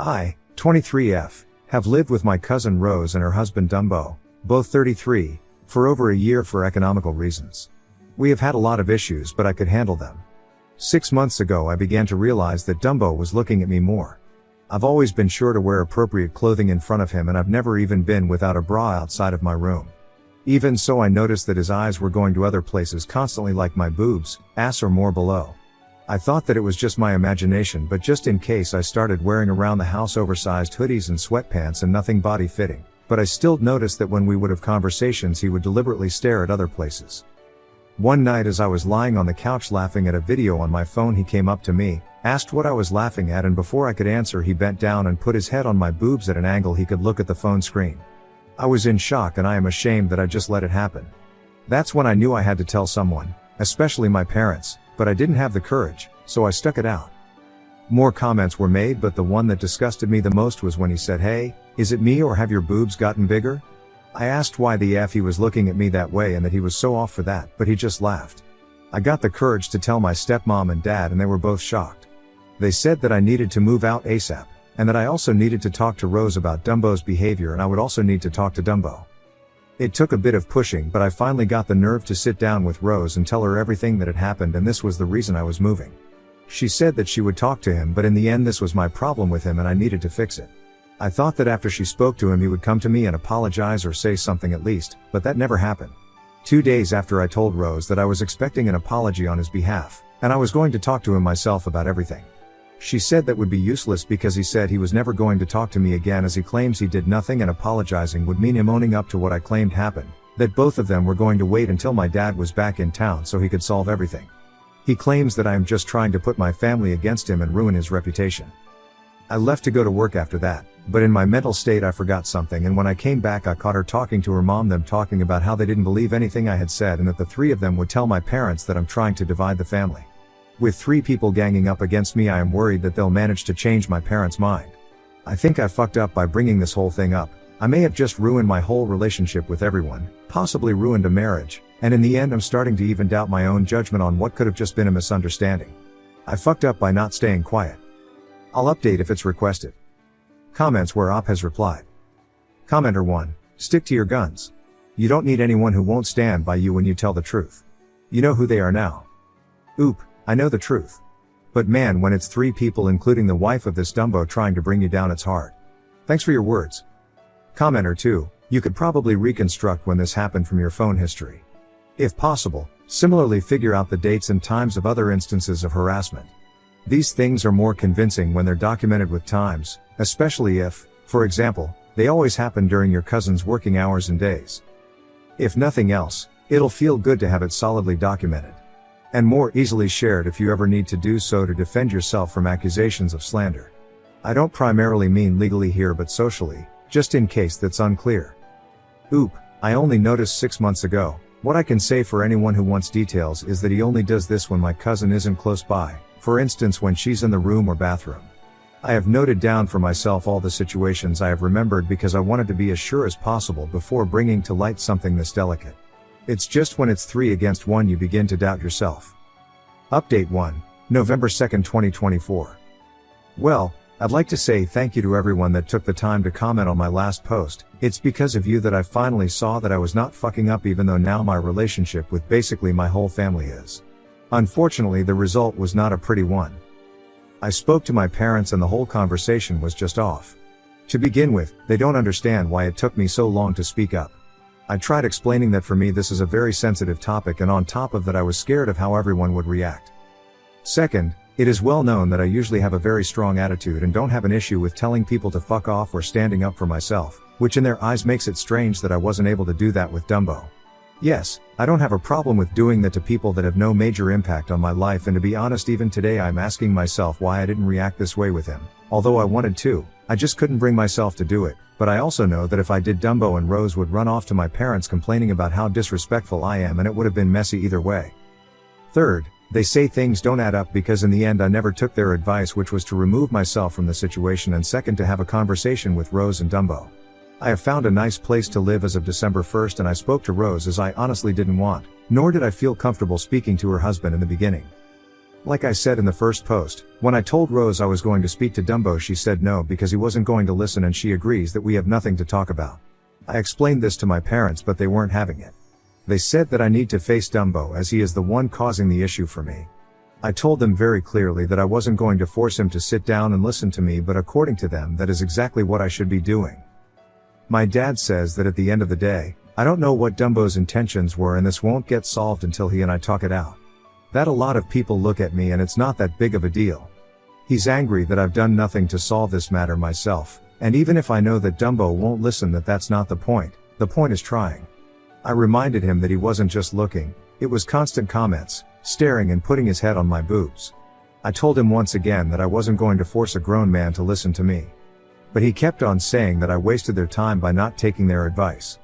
I, 23F, have lived with my cousin Rose and her husband Dumbo, both 33, for over a year for economical reasons. We have had a lot of issues, but I could handle them. 6 months ago I began to realize that Dumbo was looking at me more. I've always been sure to wear appropriate clothing in front of him, and I've never even been without a bra outside of my room. Even so, I noticed that his eyes were going to other places constantly, like my boobs, ass, or more below. I thought that it was just my imagination, but just in case, I started wearing around the house oversized hoodies and sweatpants and nothing body fitting, but I still noticed that when we would have conversations he would deliberately stare at other places. One night as I was lying on the couch laughing at a video on my phone, he came up to me, asked what I was laughing at, and before I could answer he bent down and put his head on my boobs at an angle he could look at the phone screen. I was in shock, and I am ashamed that I just let it happen. That's when I knew I had to tell someone, especially my parents, but I didn't have the courage, so I stuck it out. More comments were made, but the one that disgusted me the most was when he said, "Hey, is it me or have your boobs gotten bigger?" I asked why the F he was looking at me that way and that he was so off for that, but he just laughed. I got the courage to tell my stepmom and dad, and they were both shocked. They said that I needed to move out ASAP, and that I also needed to talk to Rose about Dumbo's behavior, and I would also need to talk to Dumbo. It took a bit of pushing, but I finally got the nerve to sit down with Rose and tell her everything that had happened, and this was the reason I was moving. She said that she would talk to him, but in the end this was my problem with him and I needed to fix it. I thought that after she spoke to him he would come to me and apologize or say something at least, but that never happened. 2 days after I told Rose that I was expecting an apology on his behalf, and I was going to talk to him myself about everything. She said that would be useless because he said he was never going to talk to me again, as he claims he did nothing, and apologizing would mean him owning up to what I claimed happened, that both of them were going to wait until my dad was back in town so he could solve everything. He claims that I am just trying to put my family against him and ruin his reputation. I left to go to work after that, but in my mental state I forgot something, and when I came back I caught her talking to her mom, them talking about how they didn't believe anything I had said and that the three of them would tell my parents that I'm trying to divide the family. With 3 people ganging up against me, I am worried that they'll manage to change my parents' mind. I think I fucked up by bringing this whole thing up. I may have just ruined my whole relationship with everyone, possibly ruined a marriage, and in the end I'm starting to even doubt my own judgment on what could have just been a misunderstanding. I fucked up by not staying quiet. I'll update if it's requested. Comments where Op has replied. Commenter 1. Stick to your guns. You don't need anyone who won't stand by you when you tell the truth. You know who they are now. Oop, I know the truth. But man, when it's 3 people including the wife of this Dumbo trying to bring you down, it's hard. Thanks for your words. Commenter 2. You could probably reconstruct when this happened from your phone history. If possible, similarly figure out the dates and times of other instances of harassment. These things are more convincing when they're documented with times, especially if, for example, they always happen during your cousin's working hours and days. If nothing else, it'll feel good to have it solidly documented. And more easily shared if you ever need to do so to defend yourself from accusations of slander. I don't primarily mean legally here, but socially, just in case that's unclear. Oop, I only noticed 6 months ago. What I can say for anyone who wants details is that he only does this when my cousin isn't close by, for instance when she's in the room or bathroom. I have noted down for myself all the situations I have remembered because I wanted to be as sure as possible before bringing to light something this delicate. It's just when it's 3 against 1 you begin to doubt yourself. Update 1, November 2nd, 2024. Well, I'd like to say thank you to everyone that took the time to comment on my last post. It's because of you that I finally saw that I was not fucking up, even though now my relationship with basically my whole family is. Unfortunately, the result was not a pretty one. I spoke to my parents and the whole conversation was just off. To begin with, they don't understand why it took me so long to speak up. I tried explaining that for me this is a very sensitive topic, and on top of that I was scared of how everyone would react. Second, it is well known that I usually have a very strong attitude and don't have an issue with telling people to fuck off or standing up for myself, which in their eyes makes it strange that I wasn't able to do that with Dumbo. Yes, I don't have a problem with doing that to people that have no major impact on my life, and to be honest, even today I'm asking myself why I didn't react this way with him. Although I wanted to, I just couldn't bring myself to do it, but I also know that if I did, Dumbo and Rose would run off to my parents complaining about how disrespectful I am, and it would have been messy either way. Third, they say things don't add up because in the end I never took their advice, which was to remove myself from the situation, and second, to have a conversation with Rose and Dumbo. I have found a nice place to live as of December 1st, and I spoke to Rose as I honestly didn't want, nor did I feel comfortable speaking to her husband in the beginning. Like I said in the first post, when I told Rose I was going to speak to Dumbo, she said no because he wasn't going to listen, and she agrees that we have nothing to talk about. I explained this to my parents, but they weren't having it. They said that I need to face Dumbo as he is the one causing the issue for me. I told them very clearly that I wasn't going to force him to sit down and listen to me, but according to them, that is exactly what I should be doing. My dad says that at the end of the day, I don't know what Dumbo's intentions were, and this won't get solved until he and I talk it out. That a lot of people look at me and it's not that big of a deal. He's angry that I've done nothing to solve this matter myself, and even if I know that Dumbo won't listen, that's not the point is trying. I reminded him that he wasn't just looking, it was constant comments, staring and putting his head on my boobs. I told him once again that I wasn't going to force a grown man to listen to me. But he kept on saying that I wasted their time by not taking their advice.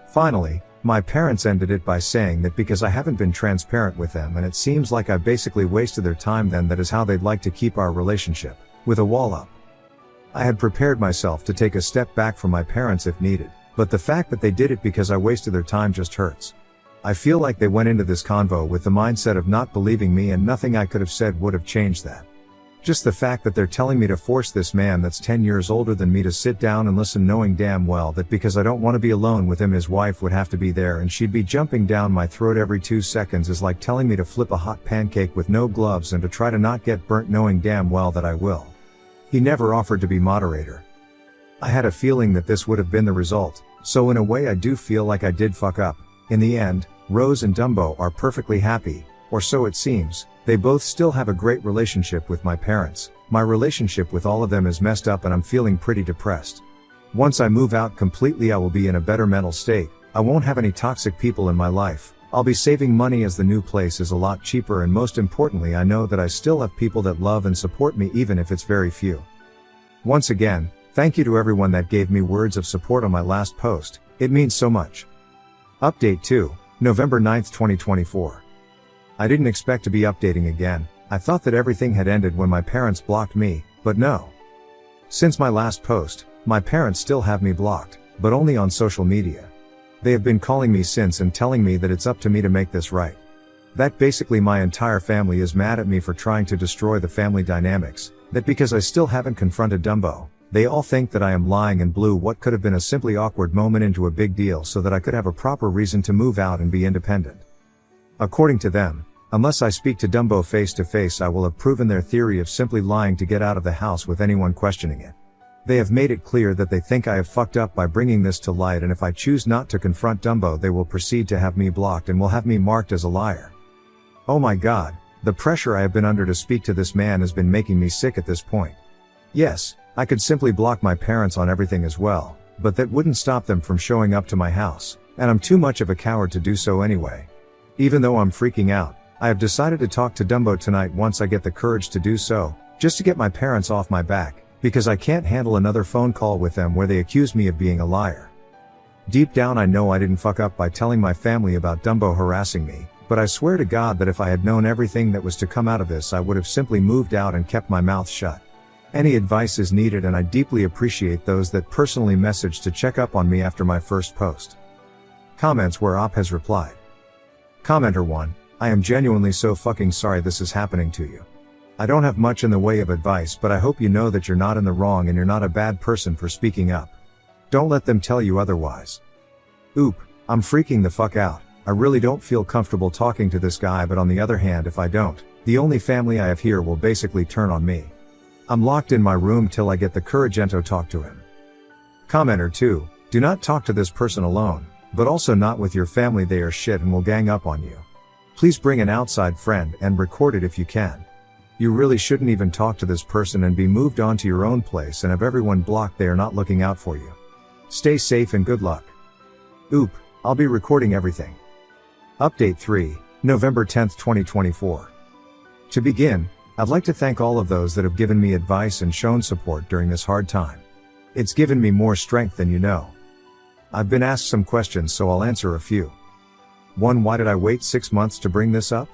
Finally, my parents ended it by saying that because I haven't been transparent with them and it seems like I basically wasted their time, then that is how they'd like to keep our relationship, with a wall up. I had prepared myself to take a step back from my parents if needed, but the fact that they did it because I wasted their time just hurts. I feel like they went into this convo with the mindset of not believing me, and nothing I could have said would have changed that. Just the fact that they're telling me to force this man that's 10 years older than me to sit down and listen, knowing damn well that because I don't want to be alone with him, his wife would have to be there and she'd be jumping down my throat every 2 seconds, is like telling me to flip a hot pancake with no gloves and to try to not get burnt, knowing damn well that I will. He never offered to be moderator. I had a feeling that this would have been the result, so in a way I do feel like I did fuck up. In the end, Rose and Dumbo are perfectly happy, or so it seems. They both still have a great relationship with my parents. My relationship with all of them is messed up and I'm feeling pretty depressed. Once I move out completely, I will be in a better mental state. I won't have any toxic people in my life. I'll be saving money as the new place is a lot cheaper, and most importantly, I know that I still have people that love and support me, even if it's very few. Once again, thank you to everyone that gave me words of support on my last post. It means so much. Update 2, November 9th, 2024. I didn't expect to be updating again. I thought that everything had ended when my parents blocked me, but no. Since my last post, my parents still have me blocked, but only on social media. They have been calling me since and telling me that it's up to me to make this right. That basically my entire family is mad at me for trying to destroy the family dynamics, that because I still haven't confronted Dumbo, they all think that I am lying and blew what could have been a simply awkward moment into a big deal so that I could have a proper reason to move out and be independent. According to them, unless I speak to Dumbo face to face, I will have proven their theory of simply lying to get out of the house with anyone questioning it. They have made it clear that they think I have fucked up by bringing this to light, and if I choose not to confront Dumbo, they will proceed to have me blocked and will have me marked as a liar. Oh my god, the pressure I have been under to speak to this man has been making me sick at this point. Yes, I could simply block my parents on everything as well, but that wouldn't stop them from showing up to my house, and I'm too much of a coward to do so anyway. Even though I'm freaking out, I have decided to talk to Dumbo tonight once I get the courage to do so, just to get my parents off my back, because I can't handle another phone call with them where they accuse me of being a liar. Deep down I know I didn't fuck up by telling my family about Dumbo harassing me, but I swear to God that if I had known everything that was to come out of this, I would have simply moved out and kept my mouth shut. Any advice is needed, and I deeply appreciate those that personally message to check up on me after my first post. Comments where Op has replied. Commenter 1, I am genuinely so fucking sorry this is happening to you. I don't have much in the way of advice, but I hope you know that you're not in the wrong and you're not a bad person for speaking up. Don't let them tell you otherwise. Oop, I'm freaking the fuck out. I really don't feel comfortable talking to this guy, but on the other hand, if I don't, the only family I have here will basically turn on me. I'm locked in my room till I get the courage to talk to him. Commenter 2, do not talk to this person alone, but also not with your family. They are shit and will gang up on you. Please bring an outside friend and record it if you can. You really shouldn't even talk to this person and be moved on to your own place and have everyone blocked. They are not looking out for you. Stay safe and good luck. Oop, I'll be recording everything. Update 3, November 10th, 2024. To begin, I'd like to thank all of those that have given me advice and shown support during this hard time. It's given me more strength than you know. I've been asked some questions, so I'll answer a few. 1. Why did I wait 6 months to bring this up?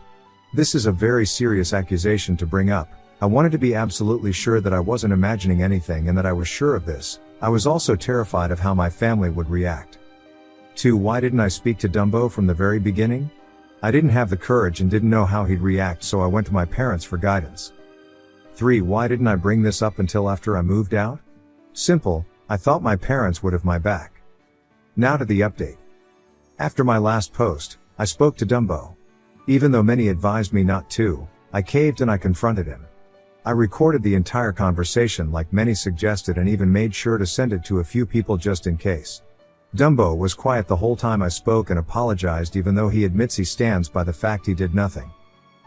This is a very serious accusation to bring up. I wanted to be absolutely sure that I wasn't imagining anything and that I was sure of this. I was also terrified of how my family would react. 2. Why didn't I speak to Dumbo from the very beginning? I didn't have the courage and didn't know how he'd react, so I went to my parents for guidance. 3. Why didn't I bring this up until after I moved out? Simple, I thought my parents would have my back. Now to the update. After my last post, I spoke to Dumbo. Even though many advised me not to, I caved and I confronted him. I recorded the entire conversation like many suggested and even made sure to send it to a few people just in case. Dumbo was quiet the whole time I spoke and apologized, even though he admits he stands by the fact he did nothing.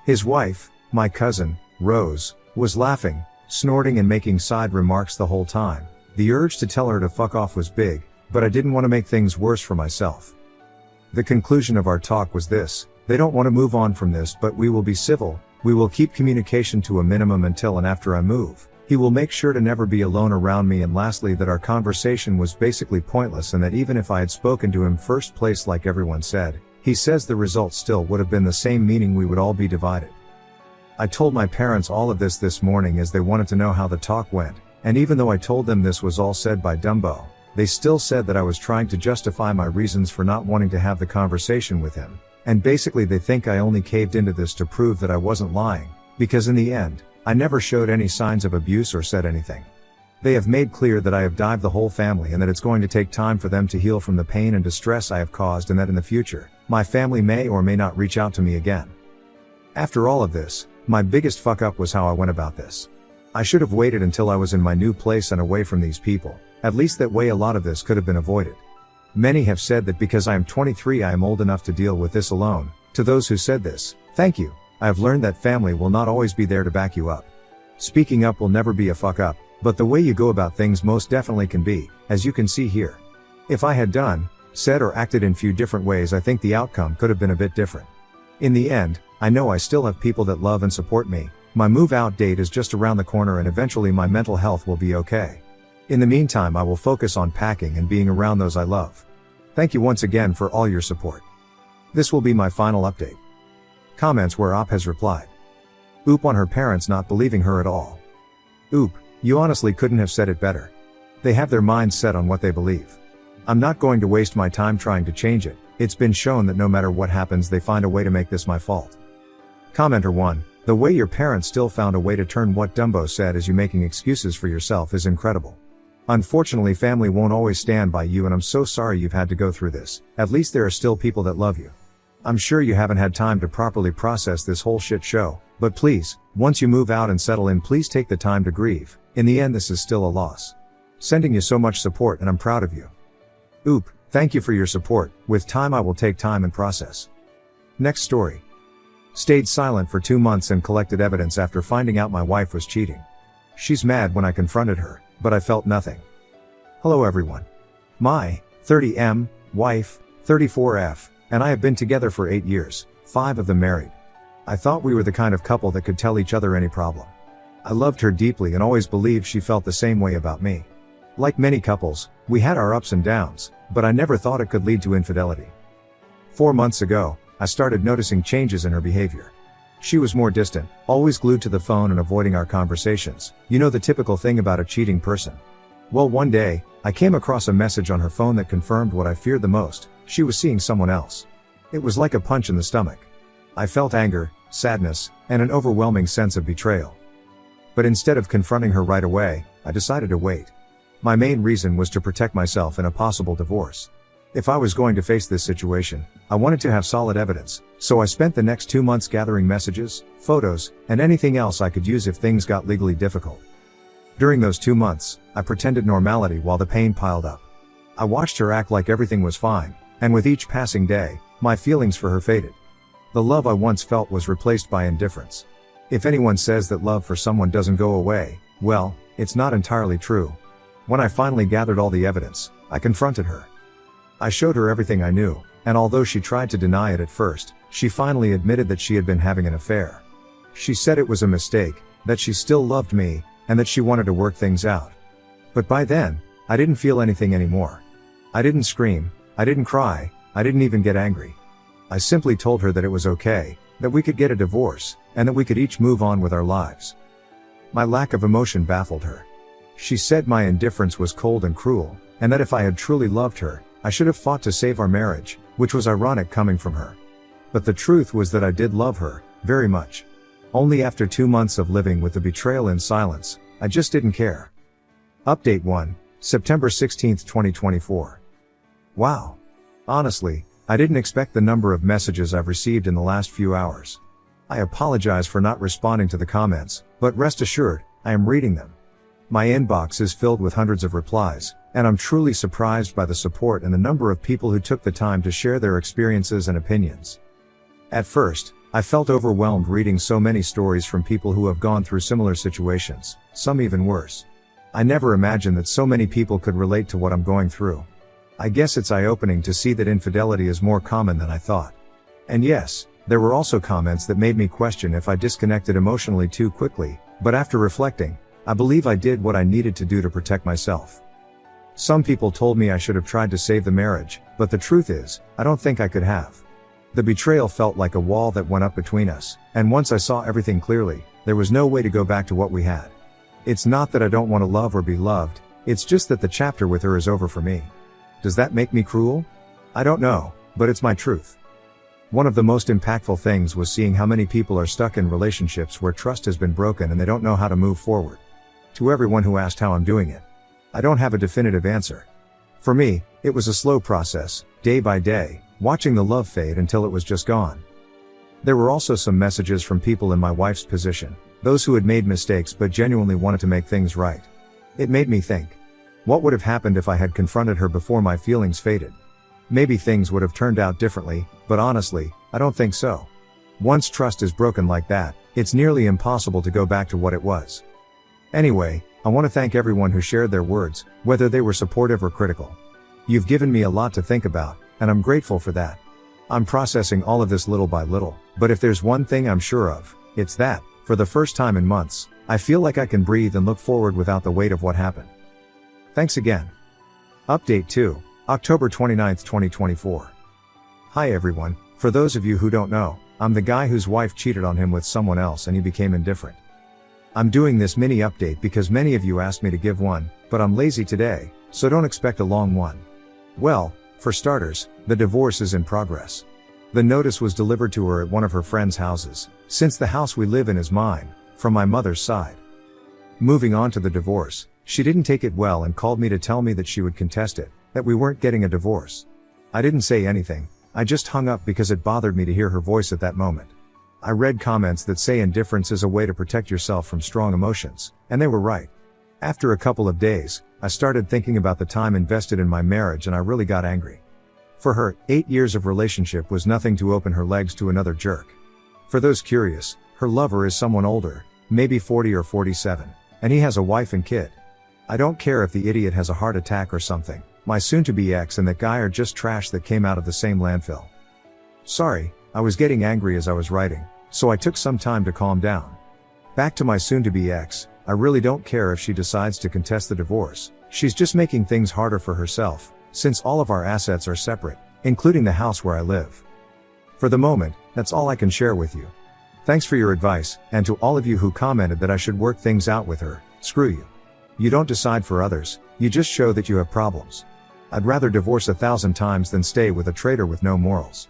His wife, my cousin, Rose, was laughing, snorting and making side remarks the whole time. The urge to tell her to fuck off was big, but I didn't want to make things worse for myself. The conclusion of our talk was this: they don't want to move on from this, but we will be civil. We will keep communication to a minimum until and after I move. He will make sure to never be alone around me, and lastly that our conversation was basically pointless and that even if I had spoken to him first place like everyone said, he says the result still would have been the same, meaning we would all be divided. I told my parents all of this morning as they wanted to know how the talk went, and even though I told them this was all said by Dumbo, they still said that I was trying to justify my reasons for not wanting to have the conversation with him, and basically they think I only caved into this to prove that I wasn't lying, because in the end, I never showed any signs of abuse or said anything. They have made clear that I have dived the whole family and that it's going to take time for them to heal from the pain and distress I have caused, and that in the future, my family may or may not reach out to me again. After all of this, my biggest fuck up was how I went about this. I should have waited until I was in my new place and away from these people. At least that way a lot of this could have been avoided. Many have said that because I am 23 I am old enough to deal with this alone. To those who said this, thank you. I have learned that family will not always be there to back you up. Speaking up will never be a fuck up, but the way you go about things most definitely can be, as you can see here. If I had done, said or acted in few different ways, I think the outcome could have been a bit different. In the end, I know I still have people that love and support me. My move out date is just around the corner and eventually my mental health will be okay. In the meantime, I will focus on packing and being around those I love. Thank you once again for all your support. This will be my final update. Comments where Op has replied. Oop on her parents not believing her at all. Oop, you honestly couldn't have said it better. They have their minds set on what they believe. I'm not going to waste my time trying to change it. It's been shown that no matter what happens they find a way to make this my fault. Commenter 1, the way your parents still found a way to turn what Dumbo said as you making excuses for yourself is incredible. Unfortunately, family won't always stand by you and I'm so sorry you've had to go through this. At least there are still people that love you. I'm sure you haven't had time to properly process this whole shit show, but please, once you move out and settle in, please take the time to grieve. In the end, this is still a loss. Sending you so much support and I'm proud of you. Oop, thank you for your support. With time I will take time and process. Next story. Stayed silent for 2 months and collected evidence after finding out my wife was cheating. She's mad when I confronted her, but I felt nothing. Hello everyone. My 30M wife, 34F, and I have been together for 8 years, 5 of them married. I thought we were the kind of couple that could tell each other any problem. I loved her deeply and always believed she felt the same way about me. Like many couples, we had our ups and downs, but I never thought it could lead to infidelity. 4 months ago, I started noticing changes in her behavior. She was more distant, always glued to the phone and avoiding our conversations. You know, the typical thing about a cheating person. Well, one day, I came across a message on her phone that confirmed what I feared the most. She was seeing someone else. It was like a punch in the stomach. I felt anger, sadness, and an overwhelming sense of betrayal. But instead of confronting her right away, I decided to wait. My main reason was to protect myself in a possible divorce. If I was going to face this situation, I wanted to have solid evidence, so I spent the next 2 months gathering messages, photos, and anything else I could use if things got legally difficult. During those 2 months, I pretended normality while the pain piled up. I watched her act like everything was fine, and with each passing day, my feelings for her faded. The love I once felt was replaced by indifference. If anyone says that love for someone doesn't go away, well, it's not entirely true. When I finally gathered all the evidence, I confronted her. I showed her everything I knew, and although she tried to deny it at first, she finally admitted that she had been having an affair. She said it was a mistake, that she still loved me, and that she wanted to work things out. But by then, I didn't feel anything anymore. I didn't scream, I didn't cry, I didn't even get angry. I simply told her that it was okay, that we could get a divorce, and that we could each move on with our lives. My lack of emotion baffled her. She said my indifference was cold and cruel, and that if I had truly loved her, I should have fought to save our marriage, which was ironic coming from her. But the truth was that I did love her, very much. Only after 2 months of living with the betrayal in silence, I just didn't care. Update 1, September 16, 2024. Wow. Honestly, I didn't expect the number of messages I've received in the last few hours. I apologize for not responding to the comments, but rest assured, I am reading them. My inbox is filled with hundreds of replies, and I'm truly surprised by the support and the number of people who took the time to share their experiences and opinions. At first, I felt overwhelmed reading so many stories from people who have gone through similar situations, some even worse. I never imagined that so many people could relate to what I'm going through. I guess it's eye-opening to see that infidelity is more common than I thought. And yes, there were also comments that made me question if I disconnected emotionally too quickly, but after reflecting, I believe I did what I needed to do to protect myself. Some people told me I should have tried to save the marriage, but the truth is, I don't think I could have. The betrayal felt like a wall that went up between us, and once I saw everything clearly, there was no way to go back to what we had. It's not that I don't want to love or be loved, it's just that the chapter with her is over for me. Does that make me cruel? I don't know, but it's my truth. One of the most impactful things was seeing how many people are stuck in relationships where trust has been broken and they don't know how to move forward. To everyone who asked how I'm doing it, I don't have a definitive answer. For me, it was a slow process, day by day, watching the love fade until it was just gone. There were also some messages from people in my wife's position, those who had made mistakes but genuinely wanted to make things right. It made me think. What would have happened if I had confronted her before my feelings faded? Maybe things would have turned out differently, but honestly, I don't think so. Once trust is broken like that, it's nearly impossible to go back to what it was. Anyway, I want to thank everyone who shared their words, whether they were supportive or critical. You've given me a lot to think about, and I'm grateful for that. I'm processing all of this little by little, but if there's one thing I'm sure of, it's that, for the first time in months, I feel like I can breathe and look forward without the weight of what happened. Thanks again. Update 2, October 29, 2024. Hi everyone, for those of you who don't know, I'm the guy whose wife cheated on him with someone else and he became indifferent. I'm doing this mini update because many of you asked me to give one, but I'm lazy today, so don't expect a long one. Well, for starters, the divorce is in progress. The notice was delivered to her at one of her friend's houses, since the house we live in is mine, from my mother's side. Moving on to the divorce, she didn't take it well and called me to tell me that she would contest it, that we weren't getting a divorce. I didn't say anything, I just hung up because it bothered me to hear her voice at that moment. I read comments that say indifference is a way to protect yourself from strong emotions, and they were right. After a couple of days, I started thinking about the time invested in my marriage and I really got angry. For her, 8 years of relationship was nothing to open her legs to another jerk. For those curious, her lover is someone older, maybe 40 or 47, and he has a wife and kid. I don't care if the idiot has a heart attack or something, my soon-to-be ex and that guy are just trash that came out of the same landfill. Sorry, I was getting angry as I was writing, so I took some time to calm down. Back to my soon-to-be ex, I really don't care if she decides to contest the divorce, she's just making things harder for herself, since all of our assets are separate, including the house where I live. For the moment, that's all I can share with you. Thanks for your advice, and to all of you who commented that I should work things out with her, screw you. You don't decide for others, you just show that you have problems. I'd rather divorce 1,000 times than stay with a traitor with no morals.